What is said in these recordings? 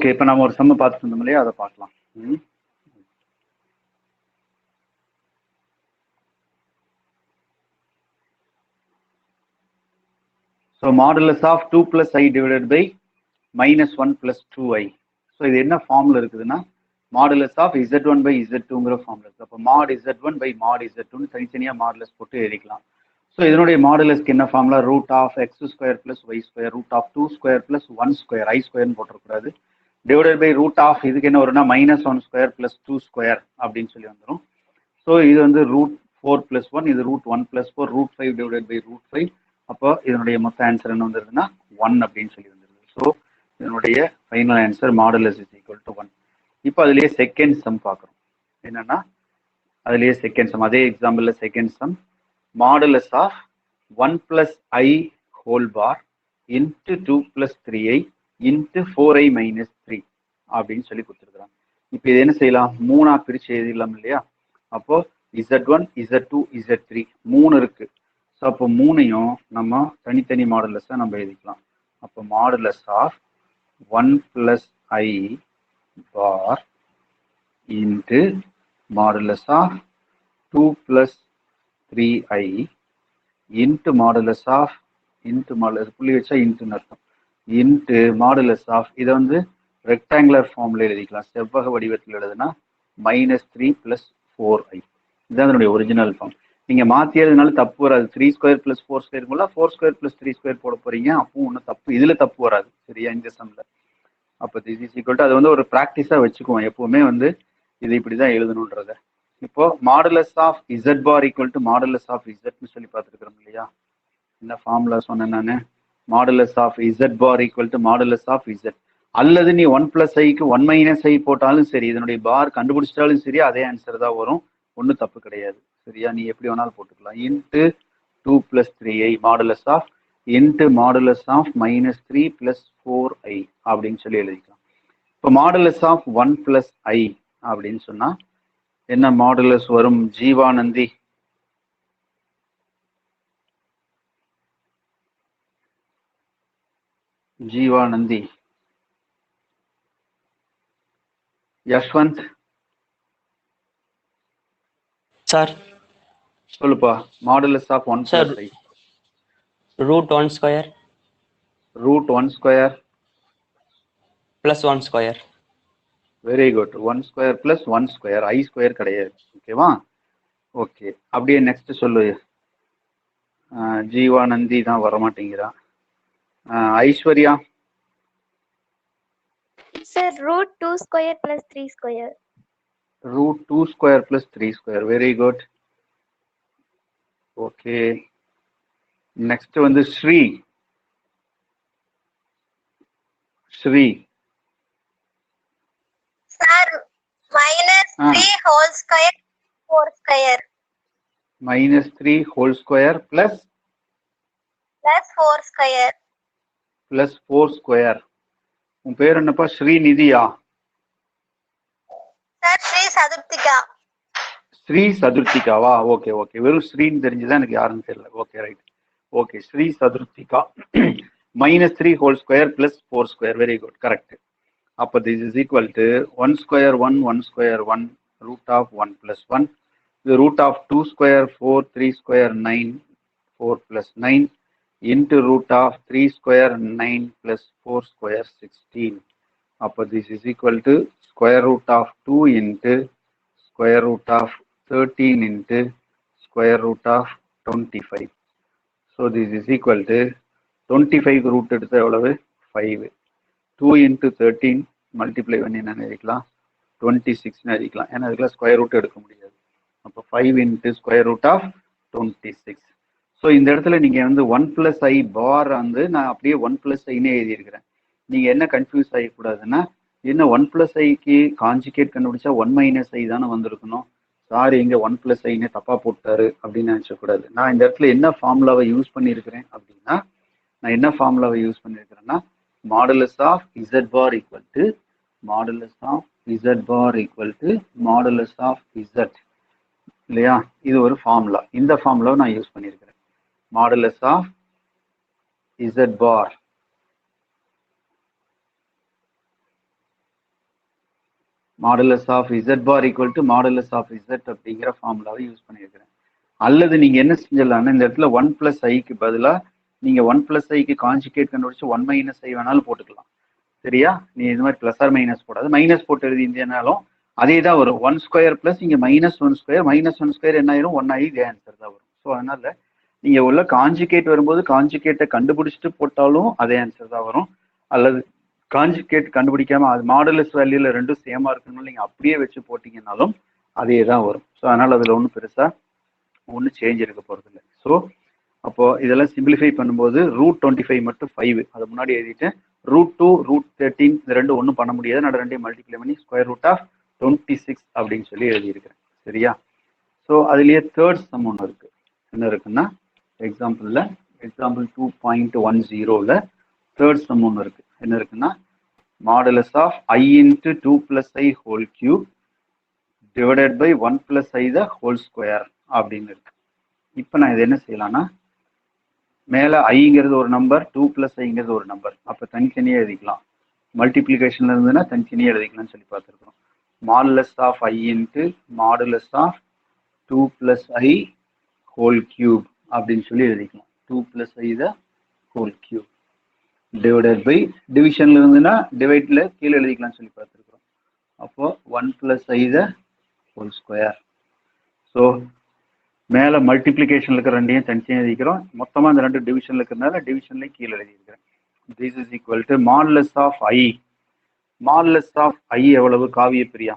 Okay, இப்போ நம்ம ஒரு சம்ம பார்த்துட்டு இருந்தோம் இல்லையா, அதை பார்க்கலாம். So modulus of 2 + i divided by -1 + 2i. So இது என்ன ஃபார்ம்ல இருக்குதுன்னா மாடுலஸ் ஆஃப் z1 பை z2ங்கிற ஃபார்ம்ல இருக்கு. அப்போ மாட் z1 பை மாட் z2ன்னு தனித்தனியாக மாடுலஸ் போட்டு எழுதிக்கலாம். ஸோ இதனுடைய மாடுலஸ்க்கு என்ன ஃபார்ம்ல root of x² + y² root of 2² + 1² i² போட்டக்கூடாது டிவைடட் பை ரூட் ஆஃப் இதுக்கு என்ன வரும்னா -1² + 2² அப்படின்னு சொல்லி வந்துடும். ஸோ இது வந்து ரூட் 4 + 1, இது root 1 + 4 root 5 divided by root 5. அப்போ இதனுடைய மொத்த ஆன்சர் என்ன வந்துருதுன்னா 1 அப்படின்னு சொல்லி வந்துருது. ஸோ இதனுடைய final answer modulus is equal to 1. இப்போ அதுலேயே செகண்ட் சம் பார்க்குறோம். என்னன்னா அதுலேயே செகண்ட் சம், அதே எக்ஸாம்பிளில் second sum modulus of 1 + i whole bar into 2 + 3i into 4i - 3 அப்படின்னு சொல்லி கொடுத்துருக்குறாங்க. இப்போ இது என்ன செய்யலாம், 3ஆ பிரித்து எழுதிடலாம் இல்லையா. அப்போ z1 z2 z3 3 இருக்கு. ஸோ அப்போ 3ஐயும் நம்ம தனித்தனி மாடுலஸாக நம்ம எழுதிக்கலாம். அப்போ modulus of 1 + i bar into modulus of 2 + 3i into modulus of into modulus புள்ளி வச்சா இன்ட்டுன்னு அர்த்தம் இன்ட்டு மாடுலஸ் ஆஃப் இதை வந்து ரெக்டாங்குலர் ஃபார்ம்ல எழுதிக்கலாம். செவ்வக வடிவத்தில் எழுதுனா -3 + 4i. இதுதான் அதனுடைய ஒரிஜினல் ஃபார்ம். நீங்க மாத்தி எழுதுனாலும் தப்பு வராது. 3² + 4² 4² + 3² போட போறீங்க, அப்பவும் ஒன்றும் தப்பு இதுல தப்பு வராது. சரியா இந்த சம்ல. அப்போ திஸ் இஸ் ஈக்குவல் டு அது வந்து ஒரு ப்ராக்டிஸா வச்சுக்குவோம் எப்பவுமே வந்து இது இப்படிதான் எழுதணுன்றத. இப்போ modulus of z bar equal to modulus of zன்னு சொல்லி பார்த்துருக்கிறோம் இல்லையா. இந்த ஃபார்முலா சொன்னேன் நான், modulus of z bar equal to modulus of z. அல்லது நீ 1 + iக்கு 1 - i போட்டாலும் சரி, இதனுடைய பார் கண்டுபிடிச்சிட்டாலும் சரி அதே ஆன்சர் தான் வரும், ஒன்றும் தப்பு கிடையாது. சரியா, நீ எப்படி வேணாலும் போட்டுக்கலாம். Into 2 + 3i modulus of into modulus of -3 + 4i அப்படின்னு சொல்லி எழுதிக்கலாம். இப்போ மாடுலஸ் ஆஃப் 1 + i அப்படின்னு சொன்னா என்ன மாடுலஸ் வரும் ஜீவானந்தி? ஜீவானந்தி, யஷ்வந்த் சார் சொல்லுப்பா. Modulus of 1 + i √1² √1² + 1². Very good. 1² + 1², i² கிடையாது. ஓகேவா? ஓகே, அப்படியே நெக்ஸ்ட் சொல்லு. ஜீவானந்தி தான் வரமாட்டேங்கிறா. Aishwarya sir √2² + 3². √2² + 3². Very good. Okay, next வந்து Sri. Sri sir -3 whole square 4². -3 whole square +4². உன் பேர் என்னப்பா? ஸ்ரீநிதியா? சார் ஸ்ரீ சதுர்த்திகா. ஸ்ரீ சதுர்த்திகாவா? ஓகே ஓகே, வெறும் ஸ்ரீன்னு தெரிஞ்சுதான் எனக்கு யாருன்னு தெரியல. Okay right. Okay, Sri Chathurthika -3 whole square + 4². Very good, correct. அப்போ திஸ் இஸ் ஈக்குவல் டு 1² 1 1² 1 √1 + 1 இது √2² 4 3² 9 4 + 9 into √3² 9 + 4² 16. அப்போ this is equal to √2 into √13 into √25. So this is equal to 25 root எடுத்து எவ்வளவு 5. 2 into 13 மல்டிப்ளை பண்ணி என்ன எழுதிக்கலாம் 26 எழுதிக்கலாம். ஏன்னா அதுக்குலாம் ஸ்கொயர் ரூட் எடுக்க முடியாது. அப்போ 5 into √26. ஸோ இந்த இடத்துல நீங்கள் வந்து 1 + i பார் வந்து நான் அப்படியே 1 + iன்னு எழுதியிருக்கிறேன். நீங்கள் என்ன கன்ஃபியூஸ் ஆகிக்கூடாதுன்னா என்ன 1 + iக்கு காஞ்சிகேட் கண்டுபிடிச்சா 1 - i தானே வந்திருக்கணும். சாரி, இங்கே 1 + iன்னு தப்பாக போட்டாரு அப்படின்னு நினச்சக்கூடாது. நான் இந்த இடத்துல என்ன ஃபார்முலாவை யூஸ் பண்ணியிருக்கிறேன் அப்படின்னா modulus of z bar equal to modulus of z bar equal to modulus of z இல்லையா. இது ஒரு ஃபார்முலா. இந்த ஃபார்முலாவை நான் யூஸ் பண்ணியிருக்கிறேன். Modulus of z bar modulus of Z bar equal to modulus of Z அப்படிங்கிற ஃபார்முலாவை யூஸ் பண்ணியிருக்கிறேன். அல்லது நீங்க என்ன செஞ்சிடலாம்னா இந்த இடத்துல 1+i பதிலாக நீங்க 1+iக்கு கான்ஜுகேட் கண்டுபிடிச்சு 1 - i வேணாலும் போட்டுக்கலாம். சரியா? நீ இது மாதிரி பிளஸ் ஆர் மைனஸ் போடாது, மைனஸ் போட்டு எழுதினாலும் அதே தான் வரும். 1² பிளஸ் இங்க -1² -1² என்ன ஆயிரும் 1i, இதே ஆன்சர் தான் வரும். ஸோ அதனால நீங்க உள்ள கான்ஜுகேட் வரும்போது கான்ஜுகேட்டை கண்டுபிடிச்சிட்டு போட்டாலும் அதே ஆன்சர் தான் வரும். அல்லது கான்ஜுகேட் கண்டுபிடிக்காம அது மாடுலஸ் வேல்யூல ரெண்டும் சேமா இருக்கணும் நீங்க அப்படியே வச்சு போட்டீங்கன்னாலும் அதே தான் வரும். ஸோ அதனால அதுல ஒன்றும் பெருசா ஒன்றும் சேஞ்ச் இருக்க போறது இல்லை. ஸோ அப்போ இதெல்லாம் சிம்பிளிஃபை பண்ணும்போது √25 மட்டும் 5 அது முன்னாடி எழுதிட்டேன். √2 √13 இந்த ரெண்டும் ஒன்றும் பண்ண முடியாது. நான் ரெண்டையும் மல்டிப்ளை பண்ணி √26 அப்படின்னு சொல்லி எழுதியிருக்கிறேன். சரியா? ஸோ அதுலயே தேர்ட் சம் ஒன்று இருக்கு. என்ன இருக்குன்னா எக்ஸாம்பிள் 2.10ல தேர்ட் சம் ஒன்று இருக்கு. என்ன இருக்குன்னா modulus of i × 2+i whole cube divided by 1+i the whole square அப்படின்னு இருக்கு. இப்போ நான் இது என்ன செய்யலாம்னா மேலே ஐங்கிறது ஒரு நம்பர் 2+iங்கிறது ஒரு நம்பர், அப்போ தனித்தனியாக எழுதிக்கலாம். மல்டிப்ளிகேஷன்ல இருந்ததுன்னா தனித்தனியாக எழுதிக்கலாம்னு சொல்லி பார்த்துருக்கோம். Modulus of i × modulus of 2+i whole cube அப்படின்னு சொல்லி எழுதிக்கலாம். 2+i the whole cube divided by டிவிஷன்ல இருந்துன்னா டிவைட்ல கீழே எழுதிக்கலாம்னு சொல்லி பார்த்துருக்கோம். அப்போ 1+i the whole square. So மேலே மல்டிப்ளிகேஷன்ல இருக்கிற ரெண்டையும் தனித்தனியாக எழுதிக்கிறோம். மொத்தமாக இந்த ரெண்டு டிவிஷன்ல இருக்கிறதுனால டிவிஷன்லேயே கீழே எழுதியிருக்கிறேன். This is equal to modulus of i. Modulus of i எவ்வளவு? காவிய பிரியா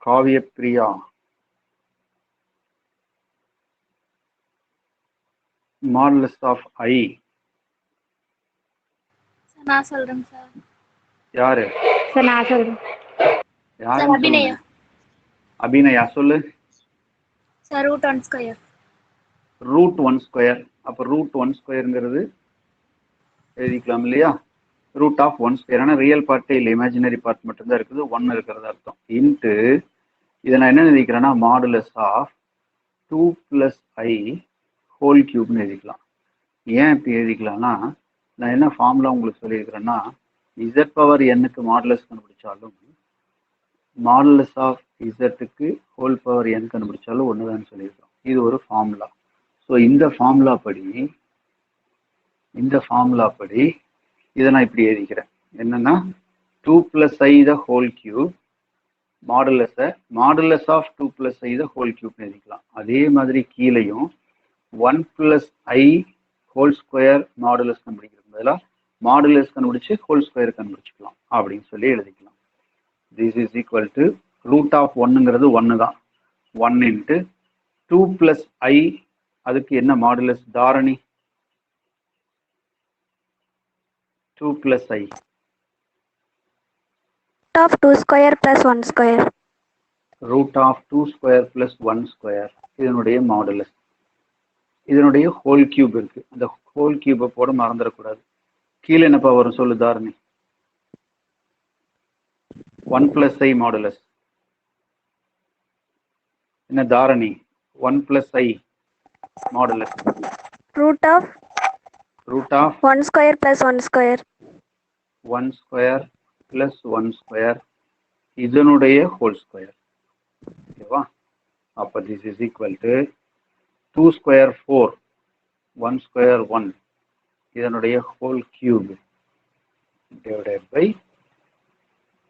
காவிய பிரியா மாடுலஸ் ஆஃப் i நான் சொல்றேன் சார். யாரு? சார் நான் சொல்றேன். யாரு? அபிநயா. அபிநயா சொல்லு. சார் √1². √1². அப்போ √1²ங்கிறது எழுதிக்கலாம் இல்லையா? √1². ஆனால் ரியல் பார்ட்டே இல்லை, இமேஜினரி பார்ட் மட்டும்தான் இருக்குது, 1 இருக்கிறது அர்த்தம். இன்ட்டு இதை நான் என்ன எழுதிக்கிறேன்னா மாடுலஸ் ஆஃப் 2+i ஹோல் கியூப்னு எழுதிக்கலாம். ஏன் இப்படி எழுதிக்கலாம்னா நான் என்ன ஃபார்முலா உங்களுக்கு சொல்லியிருக்கிறேன்னா இசட் பவர் எண்ணுக்கு மாடுலஸ் கண்டுபிடிச்சாலும் மாடுலஸ் ஆஃப் இசட்டுக்கு ஹோல் பவர் என் கண்டுபிடிச்சாலும் ஒன்று தான் சொல்லியிருக்கிறோம். இது ஒரு ஃபார்முலா. ஸோ இந்த ஃபார்முலா படி இதை நான் இப்படி எழுதிக்கிறேன். என்னன்னா 2+i the whole cube modulus of 2+i the whole cube எழுதிக்கலாம். அதே மாதிரி கீழையும் 1+i ஹோல் ஸ்கொயர் மாடுலஸ் கண்டுபிடிக்கிறது பதிலாக மாடுலஸ் கண்டுபிடிச்சு ஹோல் ஸ்கொயர் கண்டுபிடிச்சிக்கலாம் அப்படின்னு சொல்லி எழுதிக்கலாம். திஸ் இஸ் ஈக்குவல் டு √1ங்கிறது 1 தான். 1 × 2+i அதுக்கு என்ன மாடுலஸ் தாரணி? 2+i √2² + 1². √2² + 1² இதனுடைய மாடுலஸ். இதனுடைய ஹோல் கியூப் இருக்கு. அந்த ஹோல் கியூபை போட மறந்துடக்கூடாது. கீழே என்னப்பா வரும் சொல்லு தாரணி? 1+i மாடுலஸ் என்ன தாரணி? 1+i modulus √1² + 1². 1² + 1² இதனுடைய ஹோல் ஸ்கொயர். ஓகேவா? அப்போ திஸ் இஸ் ஈக்குவல் டு 2² 4 1² 1 இதனுடைய ஹோல் கியூப் டிவைடட் பை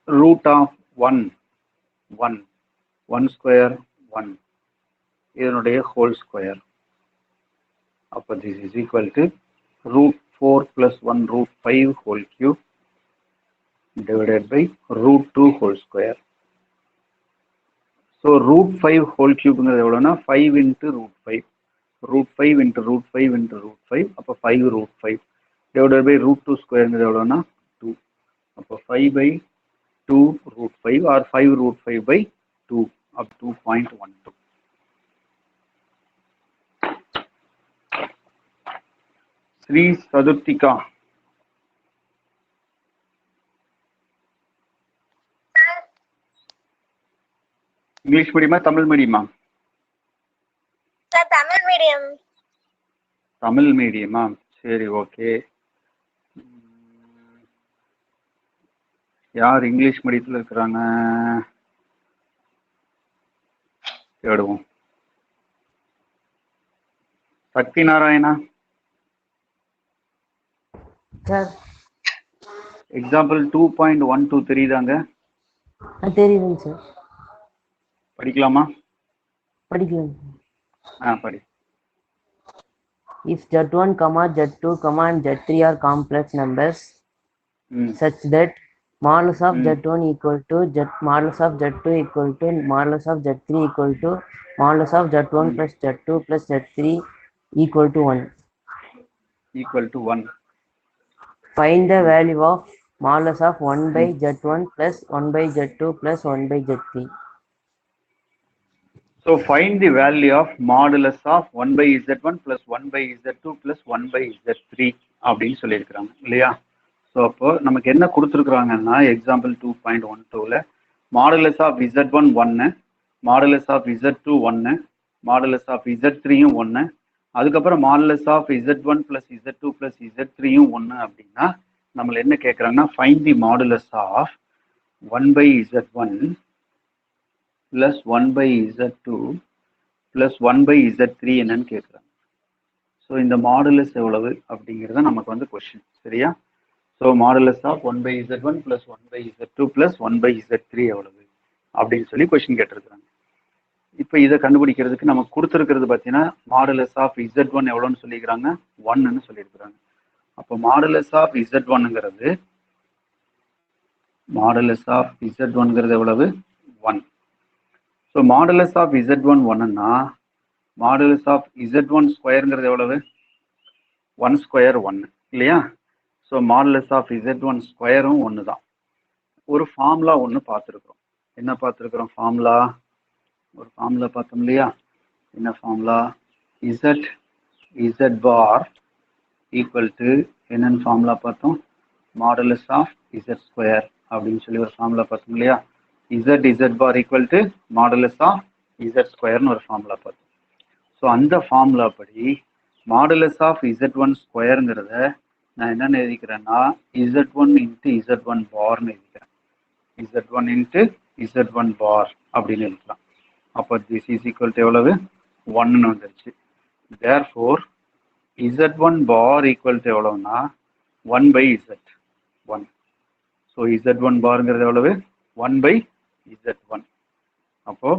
√1 1 1² 1 இதனுடைய ஹோல் ஸ்கொயர். அப்போ this is equal to √4 + 1 √5 whole cube divided by √2 whole square. So √5 whole cube எவ்வளோனா 5 × √5 √5 × √5 × √5 அப்போ 5 √5 divided by √2² எவ்வளோனா 2 அப்போ 5/2 √5 or 5 √5/2 up 2.12. Sri Sadurtika. English மீடியமா தமிழ் மீடியமா? Sir Tamil medium. தமிழ் மீடியமா? சரி, ஓகே. யார் இங்கிலீஷ் மீடியத்தில் இருக்கிறாங்க தேடுவோம். சக்தி நாராயணா, சார் எக்ஸாம்பிள் 2.12 தெரியுதாங்க? தெரியுதுங்க சார். படிக்கலாமா? படிக்கலாம். படி. If Z1, Z2, and Z3 are complex numbers such that modulus of Z1 equal to modulus of Z2 equal to modulus of Z3 equal to modulus of Z1 plus Z2 plus Z3 equal to 1. Find the value of modulus of 1 by Z1 plus 1 by Z2 plus 1 by Z3. So find the value of modulus of 1 by Z1 plus 1 by Z2 plus 1 by Z3 அப்படின்னு சொல்லியிருக்கிறாங்க இல்லையா? So அப்போ நமக்கு என்ன கொடுத்துருக்குறாங்கன்னா example 2.12ல modulus of Z1 1, modulus of Z2 1, modulus of Z3யும் 1, அதுக்கப்புறம் modulus of Z1 plus Z2 plus Z3யும் 1 அப்படின்னா நம்மள என்ன கேட்குறாங்கன்னா find the modulus of 1 by Z1 plus 1 by Z2 plus 1 by Z3 என்னன்னு கேட்குறாங்க. ஸோ இந்த மாடுலஸ் எவ்வளவு அப்படிங்கிறத நமக்கு வந்து கொஸ்டின், சரியா? So modulus of 1 by Z1 plus 1 by Z2 plus 1 by Z3 எவ்வளவு அப்படின்னு சொல்லி கொஸ்டின் கேட்டிருக்கிறாங்க. இப்போ இதை கண்டுபிடிக்கிறதுக்கு நமக்கு கொடுத்துருக்கிறது பார்த்தீங்கன்னா மாடுலஸ் ஆஃப் Z1 எவ்வளோன்னு சொல்லிக்கிறாங்க, 1ன்னு சொல்லியிருக்கிறாங்க. அப்போ மாடுலஸ் ஆஃப் Z1ங்கிறது எவ்வளவு, 1. ஸோ மாடுலஸ் ஆஃப் Z1 1ன்னா மாடுலஸ் ஆஃப் Z1 ஸ்கொயருங்கிறது எவ்வளவு, 1 ஸ்கொயர் 1 இல்லையா? ஸோ மாடுலஸ் ஆஃப் Z1 ஸ்கொயரும் 1 தான். ஒரு ஃபார்முலா ஒன்று பார்த்துருக்குறோம். என்ன பார்த்துருக்குறோம்? ஒரு ஃபார்முலா பார்த்தோம் இல்லையா? என்ன formula? Z bar equal to என்னென்னு ஃபார்முலா பார்த்தோம்? மாடுலஸ் ஆஃப் Z ஸ்கொயர் அப்படின்னு சொல்லி ஒரு ஃபார்முலா பார்த்தோம் இல்லையா? Z bar equal to modulus of Z ஸ்கொயர்னு ஒரு ஃபார்முலா பார்த்தோம். ஸோ அந்த ஃபார்முலா படி மாடுலஸ் ஆஃப் Z1 ஸ்கொயருங்கிறத நான் என்னென்னு எழுதிக்கிறேன்னா Z1 இன்ட்டு Z1 பார்னு எழுதிக்கிறேன். Z1 இன்ட்டு Z1 பார் அப்படின்னு எழுதிக்கலாம். அப்போ திஸ் இஸ் ஈக்குவல் டு எவ்வளவு, 1ன்னு வந்துருச்சு. Therefore Z1 bar equal to எவ்வளவுனா 1 by Z1. ஸோ Z1 பாருங்கிறது எவ்வளவு, 1 by Z1. அப்போ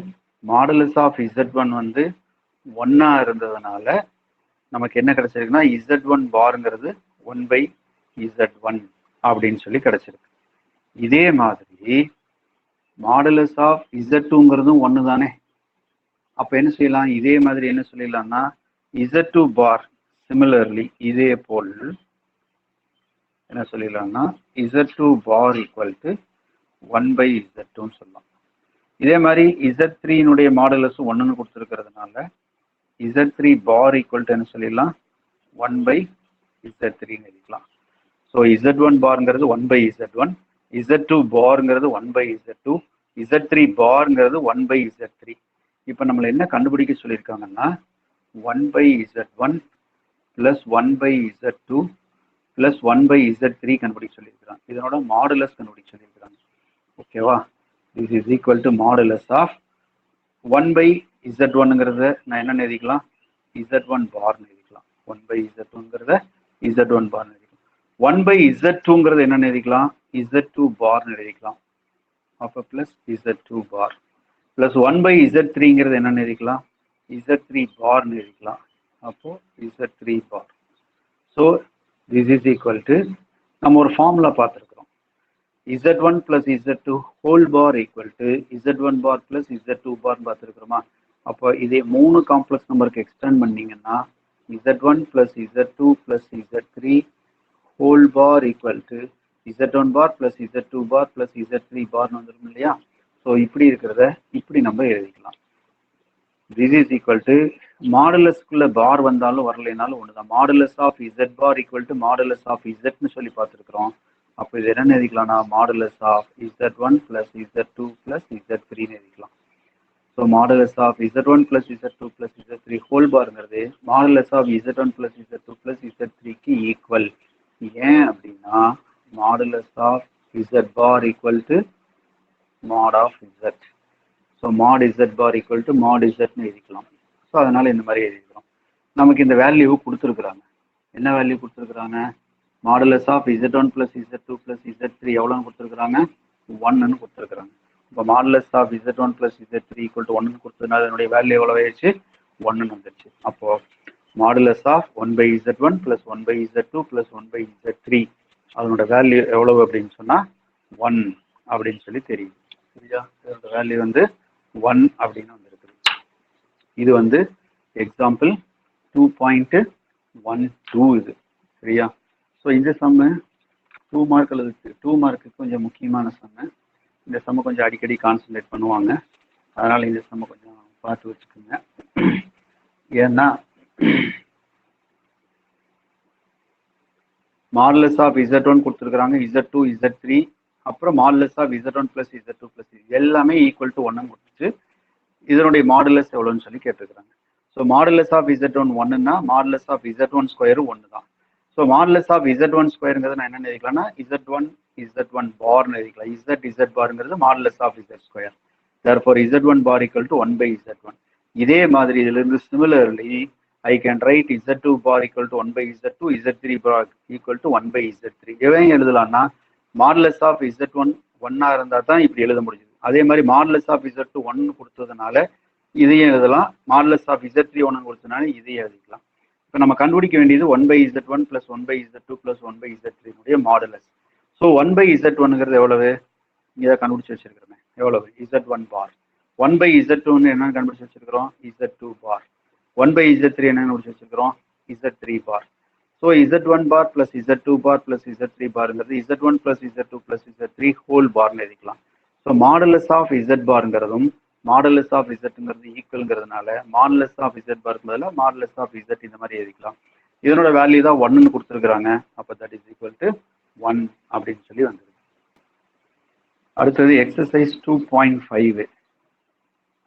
மாடுலஸ் ஆஃப் Z1 வந்து 1 இருந்ததுனால நமக்கு என்ன கிடைச்சிருக்குன்னா Z1 பாருங்கிறது 1 by Z1 அப்படின்னு சொல்லி கிடைச்சிருக்கு. இதே மாதிரி மாடுலஸ் ஆஃப் Z2ங்கிறதும் 1 தானே. அப்போ என்ன செய்யலாம், இதே மாதிரி என்ன சொல்லிடலாம்னா Z2 பார் சிமிலர்லி இதே போல் என்ன சொல்லிடலாம்னா Z2 bar equal to 1 by Z2ன்னு சொல்லலாம். இதே மாதிரி Z3னுடைய மாடுலஸும் 1ன்னு கொடுத்துருக்கிறதுனால Z3 பார் ஈக்குவல் டு என்ன சொல்லிடலாம், 1 by Z3ன்னு எழுதிக்கலாம். So Z1 பார்ங்கிறது 1 by Z1, Z2 பார்ங்கிறது 1 by Z2, Z3 பார்ங்கிறது 1 by Z3. இப்போ நம்மளை என்ன கண்டுபிடிக்க சொல்லியிருக்காங்கன்னா 1 by Z1 plus 1 by Z2 plus 1 by Z3 கண்டுபிடிக்க சொல்லியிருக்கிறாங்க. இதனோட மாடுலஸ் கண்டுபிடிக்க சொல்லியிருக்கிறாங்க. ஓகேவா? This is equal to modulus of 1 by Z1ங்கிறத நான் என்ன எழுதிக்கலாம், Z1 பார்னு எழுதிக்கலாம். 1 by Z1ங்கிறத Z1 பார்னு எழுதிக்கலாம். 1 by Z2ங்கிறது என்ன எழுதிக்கலாம், Z2 பார்னு எழுதிக்கலாம். அப்போ plus Z2 bar plus 1 by Z3ங்கிறது என்ன எழுதிக்கலாம், Z3 பார்னு எழுதிக்கலாம். அப்போ Z3 bar. So this is equal to நம்ம ஒரு ஃபார்முலா பார்த்துருக்கோம். Z1 plus Z2 whole bar equal to Z1 bar plus Z2 bar பார்த்துருக்குறோமா? அப்போ இதே 3 காம்ப்ளெக்ஸ் நம்பருக்கு எக்ஸ்டெண்ட் பண்ணீங்கன்னா Z1 plus Z2 plus Z3 whole bar equal to Z1 bar plus Z2 bar plus Z3 பார்னு வந்துடும் இல்லையா? So இப்படி இருக்கிறத இப்படி நம்ம எழுதிக்கலாம். திஸ் இஸ் ஈக்குவல் டு மாடுலஸ்குள்ள பார் வந்தாலும் வரலைனாலும் ஒன்று தான். Modulus of Z bar equal to modulus of Zன்னு சொல்லி பார்த்துருக்குறோம். அப்போ இது என்ன எழுதிக்கலாம்னா modulus of Z1 plus Z2 plus Z3ன்னு எழுதிக்கலாம். So modulus of Z1 plus Z2 plus Z3 whole பார்ங்கிறது modulus of Z1 plus Z2 plus Z3க்கு ஈக்குவல். ஏன் அப்படின்னா modulus of Z bar equal to mod of Z. So mod Z bar equal to mod Zன்னு எழுதிக்கலாம். So அதனால இந்த மாதிரி எழுதிக்கிறோம். நமக்கு இந்த வேல்யூ கொடுத்துருக்குறாங்க. என்ன வேல்யூ கொடுத்துருக்குறாங்க? Modulus of Z1 plus Z2 plus Z3 எவ்வளோன்னு கொடுத்துருக்குறாங்க? 1ன்னு கொடுத்துருக்குறாங்க. இப்போ modulus of Z1 plus Z3 equal to 1ன்னு கொடுத்ததுனால அதனுடைய வேல்யூ எவ்வளோ ஆயிடுச்சு? 1ன்னு வந்துருச்சு. அப்போ modulus of 1/Z1 plus 1/Z2 plus 1/Z3 அதனோட வேல்யூ எவ்வளவு அப்படின்னு சொன்னால் 1 அப்படின்னு சொல்லி தெரியும். சரியா? இதோட வேல்யூ வந்து 1 அப்படின்னு வந்துருக்குது. இது வந்து எக்ஸாம்பிள் 2.12 இது. சரியா? ஸோ இந்த சம்மு 2 மார்க் அல்லது 2 மார்க்கு கொஞ்சம் முக்கியமான சம்மு. இந்த சம்மை கொஞ்சம் அடிக்கடி கான்சன்ட்ரேட் பண்ணுவாங்க. அதனால் இந்த சம்மை கொஞ்சம் பார்த்து வச்சுக்கோங்க. ஏன்னா மாடுலஸ் ஆஃப் Z1 கொடுத்துருக்குறாங்க, Z2, Z3, அப்புறம் modulus of Z1 plus Z2 plus எல்லாமே ஈக்குவல் டு 1 கொடுத்துட்டு இதனுடைய மாடுலஸ் எவ்வளோன்னு சொல்லி கேட்டிருக்கிறாங்க. ஸோ மாடுலஸ் ஆஃப் Z1 1ன்னா மாடுலஸ் ஆஃப் Z1 ஸ்கொயரும் 1 தான். ஸோ மாடுலஸ் ஆஃப் Z1 ஸ்கொயருங்கிறது நான் என்ன எழுதிக்கலாம்னா Z1 பார்னு எழுதிக்கலாம். Z பார்ங்கிறது modulus of Z square. therefore Z1 bar equal to 1/Z1. இதே மாதிரி இதிலிருந்து similarly I can write Z2 bar equal to 1/Z2, Z3 bar equal to 1/Z3. எவையும் எழுதலாம்னா மாடுலஸ் ஆஃப் Z1 1 இருந்தால் தான் இப்படி எழுத முடியுது. அதே மாதிரி மாடுலஸ் ஆஃப் Z2 1 கொடுத்ததுனால இதையும் எழுதலாம். மாடுலஸ் ஆஃப் Z3 1 கொடுத்ததுனால இதையும் எழுதிக்கலாம். இப்போ நம்ம கண்டுபிடிக்க வேண்டியது 1/Z1 plus 1/Z2 plus 1/Z3 மாடுலஸ். ஸோ 1/Z1ங்கிறது எவ்வளவு? இதை கண்டுபிடிச்சு வச்சிருக்கிறோமே எவ்வளவு? Z1 பார். 1/Z2ன்னு என்னன்னு கண்டுபிடிச்சு வச்சிருக்கிறோம்? Z2 பார். 1/Z3 என்ன கண்டுபிடிச்சு வச்சிருக்கிறோம்? Z3 bar. So Z1 bar plus Z2 bar plus Z3 பார்ங்கிறது Z1 plus Z2 plus Z3 whole பார்னு எழுதிக்கலாம். ஸோ மாடுலஸ் ஆஃப் Z பார்ங்கிறதும் மாடுலஸ் ஆஃப் Z ஈக்குவல்ங்கிறதுனால மாடுலஸ் ஆஃப் Z பார்க்கு பதிலாக மாடுலஸ் ஆஃப் Z இந்த மாதிரி எழுதிக்கலாம். இதனோட வேல்யூ தான் 1ன்னு கொடுத்துருக்குறாங்க. அப்போ தட் இஸ் ஈக்குவல் டு 1 அப்படின்னு சொல்லி வந்துருக்கு. அடுத்தது எக்ஸசைஸ் 2.5.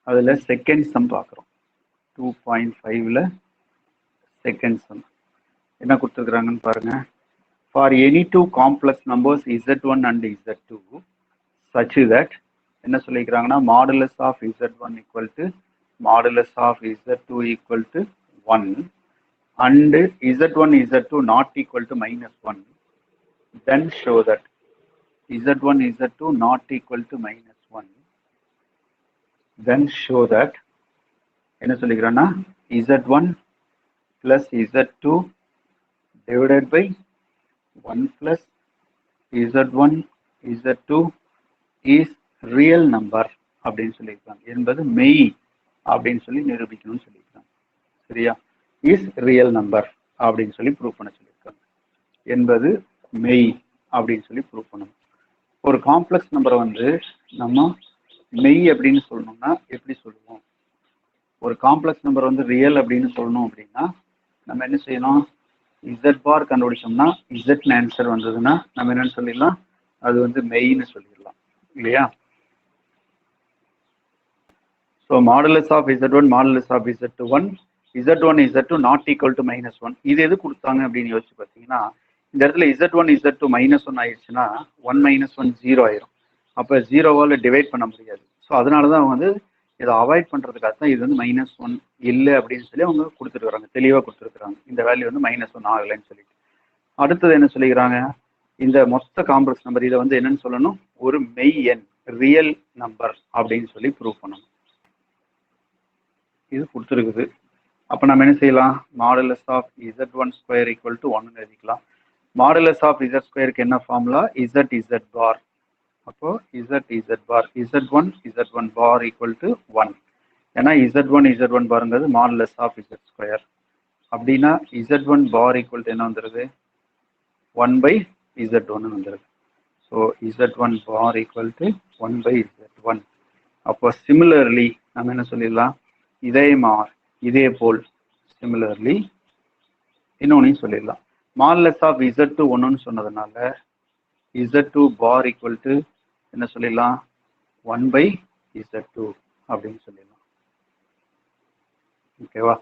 அதில் செகண்ட் சம் பார்க்குறோம். 2.5ல செகண்ட் சம் என்ன கொடுத்துருக்குறாங்கன்னு பாருங்க. For any 2 complex numbers Z1 and Z2 such that என்ன சொல்லிக்கிறாங்கன்னா modulus of Z1 equal to modulus of Z2 equal to 1 and Z1 Z2 not equal to -1, then show that Z1 Z2 not equal to -1, then show that என்ன சொல்லிக்கிறேன்னா Z1 plus Z2 divided by 1 plus Z1 Z2 is real number அப்படின்னு சொல்லியிருக்காங்க. என்பது மெய் அப்படின்னு சொல்லி நிரூபிக்கணும்னு சொல்லியிருக்காங்க. சரியா? Is real number அப்படின்னு சொல்லி ப்ரூவ் பண்ண சொல்லியிருக்காங்க. என்பது மெய் அப்படின்னு சொல்லி ப்ரூவ் பண்ணணும். ஒரு காம்ப்ளெக்ஸ் நம்பரை வந்து நம்ம மெய் அப்படின்னு சொல்லணும்னா எப்படி சொல்லுவோம்? ஒரு காம்ப்ளெக்ஸ் நம்பர் வந்து ரியல் அப்படின்னு சொல்லணும் அப்படின்னா நம்ம என்ன செய்யணும்? Z பார் கண்டுபிடிச்சோம்னா Zன்னு ஆன்சர் வந்ததுன்னா நம்ம என்னன்னு சொல்லிடலாம்? அது வந்து மெய்ன்னு சொல்லிடலாம் இல்லையா? So modulus of Z1 modulus of Z1 Z2 not equal to -1. இது எது கொடுத்தாங்க அப்படின்னு யோசிச்சு பார்த்தீங்கன்னா இந்த இடத்துல Z1 Z2 -1 ஆயிடுச்சுன்னா 1 - 1 0 ஆயிரும். அப்போ 0வால் டிவைட் பண்ண முடியாது. ஸோ அதனால தான் அவங்க வந்து இதை அவாய்ட் பண்ணுறதுக்காக தான் இது வந்து -1 இல்லை அப்படின்னு சொல்லி அவங்க கொடுத்துருக்குறாங்க. தெளிவாக கொடுத்துருக்குறாங்க. இந்த வேல்யூ வந்து -1 ஆகலைன்னு சொல்லிட்டு. அடுத்தது என்ன சொல்லிக்கிறாங்க? இந்த மொத்த காம்ப்ளெக்ஸ் நம்பர் இதை வந்து என்னன்னு சொல்லணும்? ஒரு மெய் எண், ரியல் நம்பர் அப்படின்னு சொல்லி ப்ரூவ் பண்ணணும். இது கொடுத்துருக்குது. அப்போ நம்ம என்ன செய்யலாம்? Modulus of Z1 square equal to 1 எழுதிக்கலாம். மாடுலஸ் ஆஃப் Z ஸ்கொயருக்கு என்ன ஃபார்முலா? Z bar. அப்போ Z bar Z1 bar equal to 1. ஏன்னா Z1 பாருங்கிறது மாடுலஸ் ஆஃப் Z ஸ்கொயர். அப்படின்னா Z1 பார் ஈக்குவல் டு என்ன வந்துடுது? 1/Z1 வந்துடுது. So Z1 bar equal to 1/Z1. அப்போ சிமிலர்லி நம்ம என்ன சொல்லிடலாம்? இதே போல் சிமிலர்லி இன்னொன்னையும் சொல்லிடலாம். மாடுலஸ் ஆஃப் Z2 1ன்னு சொன்னதுனால Z2 பார் ஈக்குவல் டு என்ன சொல்லிடலாம்? 1/Z2 அப்படின்னு சொல்லிடலாம். ஓகேவா?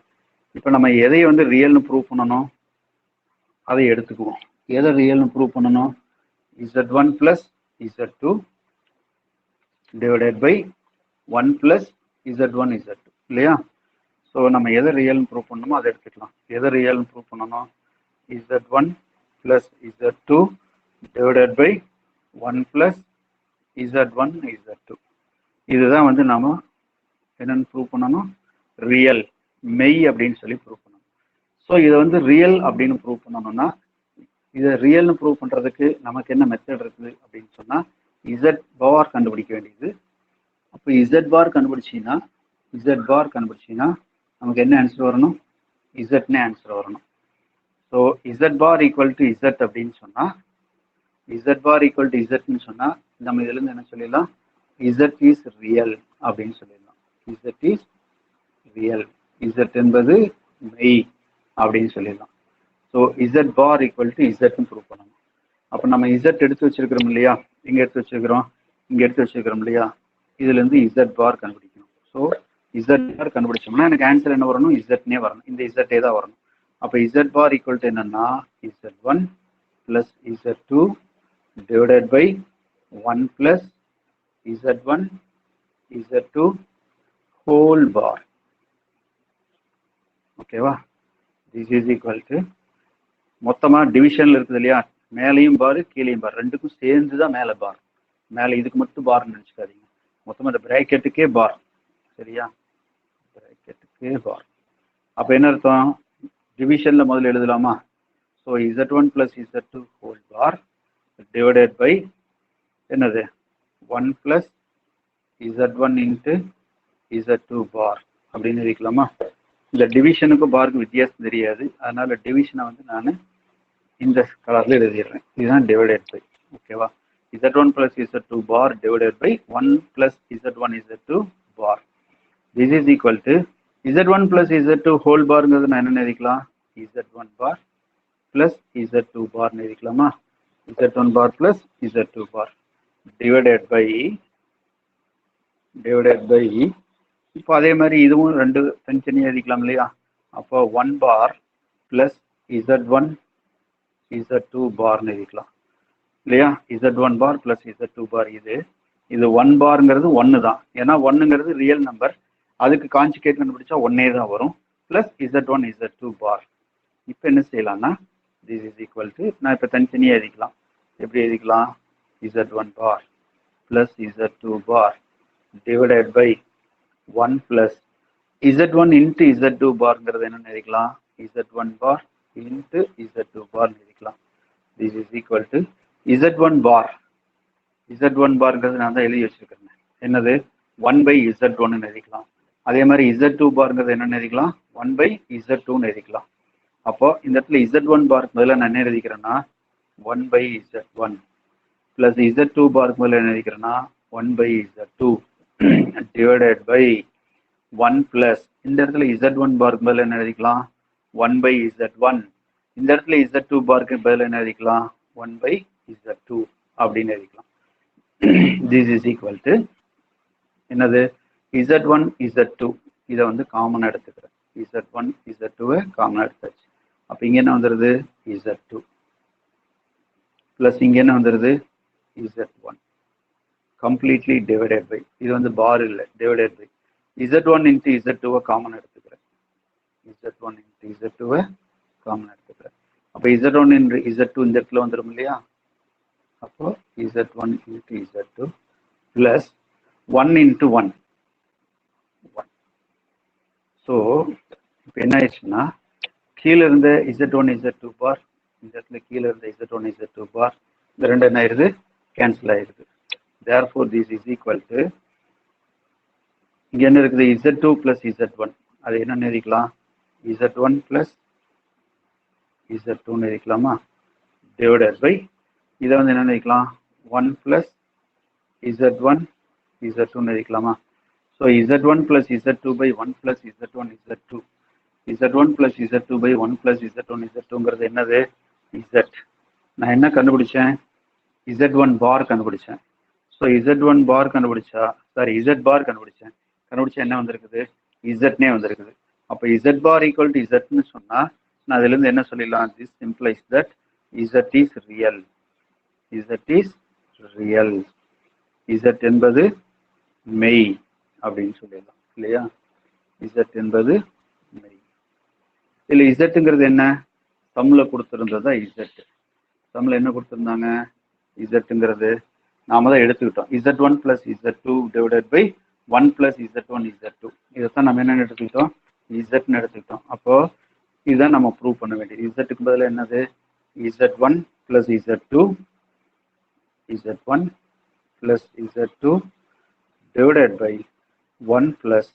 இப்போ நம்ம எதை வந்து ரியல்னு ப்ரூவ் பண்ணணும் அதை எடுத்துக்குவோம். எதை ரியல்னு ப்ரூவ் பண்ணணும்? z1 plus z2 divided by 1 plus z1 z2 இல்லையா? ஸோ நம்ம எதை ரியல்னு ப்ரூவ் பண்ணணுமோ அதை எடுத்துக்கலாம். எதை ரியல்னு ப்ரூவ் பண்ணணும்? z1 plus z2 divided by 1 plus z1 z2. இதுதான் வந்து நாம என்னன்னு ப்ரூவ் பண்ணணும்? ரியல், மெய் அப்படின்னு சொல்லி ப்ரூவ் பண்ணணும். ஸோ இதை வந்து ரியல் அப்படின்னு ப்ரூவ் பண்ணணும்னா இதை ரியல்னு ப்ரூவ் பண்ணுறதுக்கு நமக்கு என்ன மெத்தட் இருக்குது அப்படின்னு சொன்னால் இசட் பார் கண்டுபிடிக்க வேண்டியது. அப்போ இசட் பார் கண்டுபிடிச்சின்னா நமக்கு என்ன ஆன்சர் வரணும்? இசட்னே ஆன்சர் வரணும். So Z bar equal to Z அப்படின்னு சொன்னால் நம்ம இதுலேருந்து என்ன சொல்லிடலாம்? இசட் இஸ் ரியல் அப்படின்னு சொல்லிடலாம். இசட் இஸ் ரியல், இசட் என்பது மெய் அப்படின்னு சொல்லிடலாம். So Z bar equal to இசட்னு ப்ரூவ் பண்ணணும். அப்போ நம்ம இசட் எடுத்து வச்சிருக்கிறோம் இல்லையா? இங்கே எடுத்து வச்சிருக்கிறோம் இல்லையா? இதுலேருந்து இசட் பார் கண்டுபிடிக்கணும். ஸோ இசட் பார் கண்டுபிடிச்சோம்னா எனக்கு ஆன்சர் என்ன வரணும்? இசட்னே வரணும். இந்த இசட்டே தான் வரணும். அப்போ இசட் பார் ஈக்குவல் டு என்னன்னா z1 plus z2 divided by 1 plus z1 z2 whole bar. ஓகேவா? திஸ் இஸ் ஈக்குவல் டு மொத்தமாக டிவிஷனில் இருக்குது இல்லையா? மேலேயும் பார் கீழேயும் பார் ரெண்டுக்கும் சேர்ந்து தான் மேலே பார். மேலே இதுக்கு மட்டும் பார்னு நினச்சிக்காதீங்க. மொத்தமாக இந்த பிராக்கெட்டுக்கே பார். சரியா? பிராக்கெட்டுக்கே பார். அப்போ என்ன அர்த்தம்? டிவிஷனில் முதல்ல எழுதலாமா? So z1 plus z2 whole bar divided by என்னது? 1 plus z1 into z2 bar அப்படின்னு இருக்கலாமா? இந்த டிவிஷனுக்கும் பாருக்கு வித்தியாசம் தெரியாது. அதனால டிவிஷனை வந்து நான் இந்த கலர்ல எழுதிடுறேன். இதுதான் டிவைடட் பை. ஓகேவா? z1 plus z2 bar divided by 1 plus z1 z2 bar. This is equal to z1 plus z2 whole barங்கிறது நான் என்ன எழுதிக்கலாம்? z1 bar plus z2 bar எழுதிக்கலாமா? z1 bar plus z2 bar divided by இப்போ அதே மாதிரி இதுவும் ரெண்டு தனித்தனியாக எழுதிக்கலாம் இல்லையா? அப்போ 1 bar plus z1 z2 பார்னு எழுதிக்கலாம் இல்லையா? z1 bar plus z2 bar. இது 1 பார்ங்கிறது 1 தான். ஏன்னா 1ங்கிறது ரியல் நம்பர். அதுக்கு கான்ஜுகேட் கண்டுபிடிச்சா 1 தான் வரும். Plus z1 z2 bar. இப்போ என்ன செய்யலாம்னா திஸ் இஸ் ஈக்குவல் டு நான் இப்போ தனித்தனியாக எழுதிக்கலாம். எப்படி எழுதிக்கலாம்? z1 bar plus z2 bar divided by 1 plus z1 into z2 பார்ங்கிறது என்னன்னு எழுதிக்கலாம்? z1 bar into z2 bar எழுதிக்கலாம். This is equal to z1 bar. z1 பார்ங்கிறது நான் தான் எழுதி வச்சிருக்கேன். என்னது? 1 by z1 எழுதிக்கலாம். அதே மாதிரி z2 பார்ங்கிறது என்னன்னு எழுதிக்கலாம்? 1 by z2 எழுதிக்கலாம். அப்போ இந்த இடத்துல z1 பார்க்கு பதிலாக நான் என்ன எழுதிக்கிறேன்னா 1 by z1 plus z2 park பதிலாக என்ன எழுதிக்கிறேன்னா 1 by z2 divided by 1 plus இந்த இடத்துல z1 பார்க்கு பதிலாக என்ன எழுதிக்கலாம்? 1 by z1. இந்த இடத்துல z2 பார்க்கு பதிலாக என்ன எழுதிக்கலாம்? 1 by z2 அப்படின்னு எழுதிக்கலாம். This is equal to என்னது? z1 z2 இதை வந்து காமன் எடுத்துக்கிறேன். z1 z2 காமன் எடுத்தாச்சு. அப்போ இங்கே என்ன வந்துடுது? z2 ப்ளஸ் இங்கே என்ன வந்துடுது? z1 completely divided by. இது வந்து பார் இல்லை, divided by z1 into z2 common எடுத்துக்கிறேன். z1 இன்ட்டு z2 காமன் எடுத்துக்கிறேன். அப்போ z1 இன்ட்டு z2 இந்த இடத்துல வந்துடும் இல்லையா? அப்போ z1 into z2 plus 1 into 1. So இப்போ என்ன ஆயிடுச்சுன்னா கீழே இருந்த z1 z2 பார் இந்த இடத்துல கீழே இருந்த z1 z2 பார் இந்த ரெண்டு என்ன ஆயிடுது? கேன்சல் ஆயிடுது. therefore this is equal to இங்கே என்ன இருக்குது? z2 plus z1. அது என்ன எழுதிக்கலாம்? z1 plus z2 எழுதிக்கலாமா? Divided by இதை வந்து என்ன எழுதிக்கலாம்? 1 plus z1 z2 எழுதிக்கலாமா? So z1 plus z2 by 1 plus z1 z2. z1 plus z2 by 1 plus z1 z2ங்கிறது என்னது? z. நான் என்ன கண்டுபிடிச்சேன்? z1 பார் கண்டுபிடிச்சேன். ஸோ z1 பார் கண்டுபிடிச்சா z பார் கண்டுபிடிச்சா என்ன வந்திருக்குது? zனே வந்திருக்குது. அப்போ இசட் பார் ஈக்குவல் டு இசட்னு சொன்னா நான் அதுல இருந்து என்ன சொல்லிடலாம், this implies that Z is real. Z is real. Z என்பது மெய் அப்படின்னு சொல்லிடலாம் இல்லையா. இசட் என்பது மெய். இல்ல இசட்டுங்கிறது என்ன, சம்ல கொடுத்துருந்ததா இசட். சம்ல என்ன கொடுத்துருந்தாங்க, இசட்டுங்கிறது நாம தான் எடுத்துக்கிட்டோம். Z1 + Z2 divided by 1 + Z1 Z2. இதைத்தான் நம்ம என்ன எடுத்துக்கிட்டோம், இசட்னு எடுத்துக்கிட்டோம். அப்போ இதுதான் நம்ம ப்ரூவ் பண்ண வேண்டியது. இசட்டுக்கு பதிலாக என்னது, Z1 + Z2 Z1 + Z2 divided by 1 +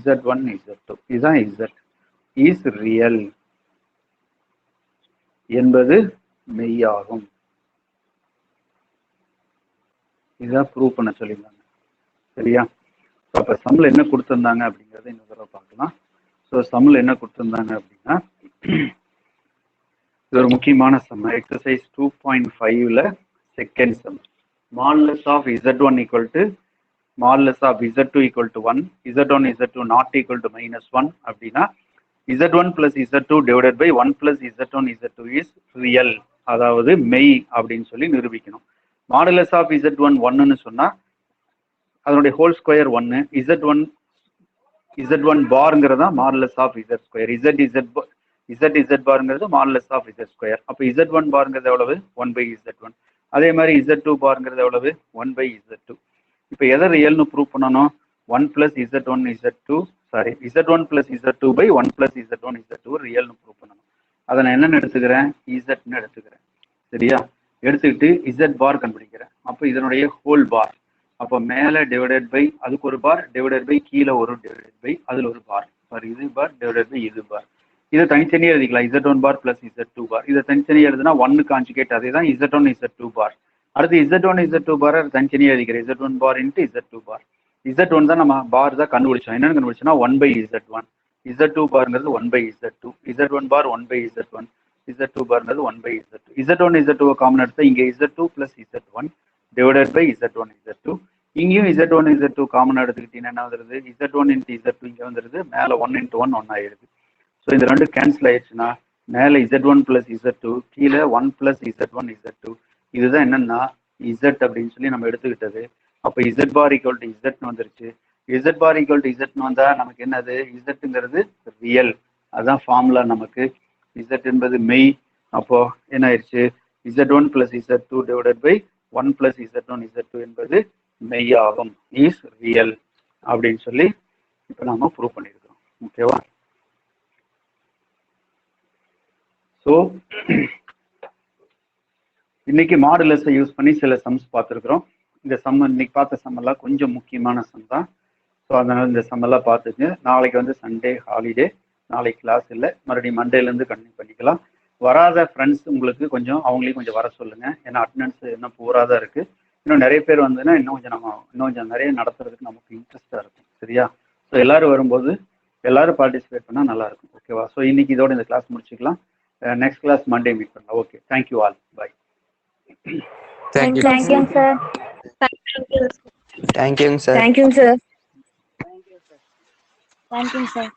Z1 Z2. இதுதான் இசட் இஸ் ரியல் என்பது மெய்யாகும். இதான் ப்ரூவ் பண்ண சொல்லியிருந்தாங்க சரியா. அப்போ சம்மில் என்ன கொடுத்துருந்தாங்க அப்படிங்கிறத இன்னொரு தடவை பார்க்கலாம். ஸோ சம்மில் என்ன கொடுத்துருந்தாங்க அப்படின்னா, இது ஒரு முக்கியமான சம். எக்ஸசைஸ் 2.5ல second sum. Modulus of Z1 equal to modulus of Z2 equal to 1, Z1 Z2 not equal to -1 அப்படின்னா Z1 + Z2 divided by 1 + Z1 Z2 is real, அதாவது மெய் அப்படின்னு சொல்லி நிரூபிக்கணும். மாடுலஸ் ஆஃப் Z1 1ன்னு சொன்னா அதனுடைய ஹோல் ஸ்கொயர் 1, Z1 பார்ங்கிறதா மாடுலஸ் ஆஃப் Z2, Z பார்ங்கிறது மாடுலஸ் ஆஃப் Z2. அப்போ Z1 பார்ங்கிறது எவ்வளவு, 1/Z1. அதே மாதிரி Z2 பார்ங்கிறது எவ்வளவு, 1/Z2. இப்போ எதை ரியல்னு ப்ரூவ் பண்ணணும், 1 + Z1 Z2 sorry Z1 + Z2 by 1 + Z1 Z2 ரியல்னு prove பண்ணணும். அதை நான் என்னென்னு எடுத்துக்கிறேன், இசட்னு எடுத்துக்கிறேன் சரியா. எடுத்துக்கிட்டு Z பார் கண்டுபிடிக்கிறேன். அப்போ இதனுடைய ஹோல் பார், அப்போ மேலே டிவைடட் பை அதுக்கு ஒரு பார், டிவைடட் பை கீழே ஒரு டிவைடட் பை அதில் ஒரு பார், சாரி இது பார் டிவைடட் பை இது பார். இதை தனித்தனியாக எழுதிக்கலாம், Z1 பார் + Z2 பார். இதை தனித்தனியாக எழுதுனா 1 கான்ஜுகேட், அதே தான் Z1 Z2 பார். அடுத்து Z1 Z2 பார் தனித்தனியாக எழுதிக்கிறேன், Z1 பார் × Z2 பார். Z1 தான் நம்ம பார் தான் கண்டுபிடிச்சோம். என்னன்னு கண்டுபிடிச்சோம்னா 1/Z1. Z2 பார்ங்கிறது 1/Z2. Z1 பார் 1/Z1. Z2 பார்ங்கிறது 1/Z2. Z1 Z2 common எடுத்தா இங்கே Z2 + Z1 divided by Z1 Z2. இங்கேயும் Z1 Z2 காமன் எடுத்துக்கிட்டீங்கன்னா என்ன வந்துருது, Z1 × Z2 இங்கே வந்துருது, மேலே 1 × 1 1 ஆயிடுது. ஸோ இந்த ரெண்டு கேன்சல் ஆயிடுச்சுன்னா மேலே Z1 + Z2, கீழே 1 + Z1 Z2. இதுதான் என்னன்னா Z அப்படின்னு சொல்லி நம்ம எடுத்துக்கிட்டது. அப்போ Z பார் ஈக்குவல் டு இசட்னு வந்துருச்சு. Z பார் ஈக்குவல் டு இசட்னு வந்தா நமக்கு என்னது, இசட்டுங்கிறது ரியல். அதுதான் ஃபார்முலா நமக்கு. Z என்பது மெய். அப்போ என்ன ஆயிடுச்சு, Z1 + Z2 divided by 1 + Z1 Z2 என்பது மெய்யாகும், இஸ் ரியல் அப்படின்னு சொல்லி இப்போ நாம ப்ரூவ் பண்ணியிருக்கோம். ஓகேவா. ஸோ இன்னைக்கு மாடுலஸை யூஸ் பண்ணி சில சம்ஸ் பார்த்துருக்குறோம். இந்த சம் இன்னைக்கு பார்த்த சம் எல்லாம் கொஞ்சம் முக்கியமான சம் தான். ஸோ அதனால இந்த சம் எல்லாம் பார்த்துங்க. நாளைக்கு வந்து சண்டே ஹாலிடே, நாளைக்கு கிளாஸ் இல்லை, மறுபடியும் மண்டேலேருந்து கண்டினியூ பண்ணிக்கலாம். வராத ஃப்ரெண்ட்ஸ் உங்களுக்கு கொஞ்சம் அவங்களையும் கொஞ்சம் வர சொல்லுங்க. ஏன்னா அட்டண்டன்ஸ் இன்னும் பூரா தான் இருக்கு. இன்னும் நிறைய பேர் வந்ததுன்னா இன்னும் கொஞ்சம் நிறைய நடத்துறதுக்கு நமக்கு இன்ட்ரெஸ்டா இருக்கும் சரியா. ஸோ எல்லாரும் வரும்போது எல்லாரும் பார்ட்டிசிபேட் பண்ணா நல்லா இருக்கும். ஓகேவா. ஸோ இன்னைக்கு இதோட இந்த கிளாஸ் முடிச்சுக்கலாம். நெக்ஸ்ட் கிளாஸ் மண்டே மீட் பண்ணலாம். Okay, thank you all, bye. Thank you. Thank you, sir. Thank you, sir. Thank you, sir. Thank you, sir.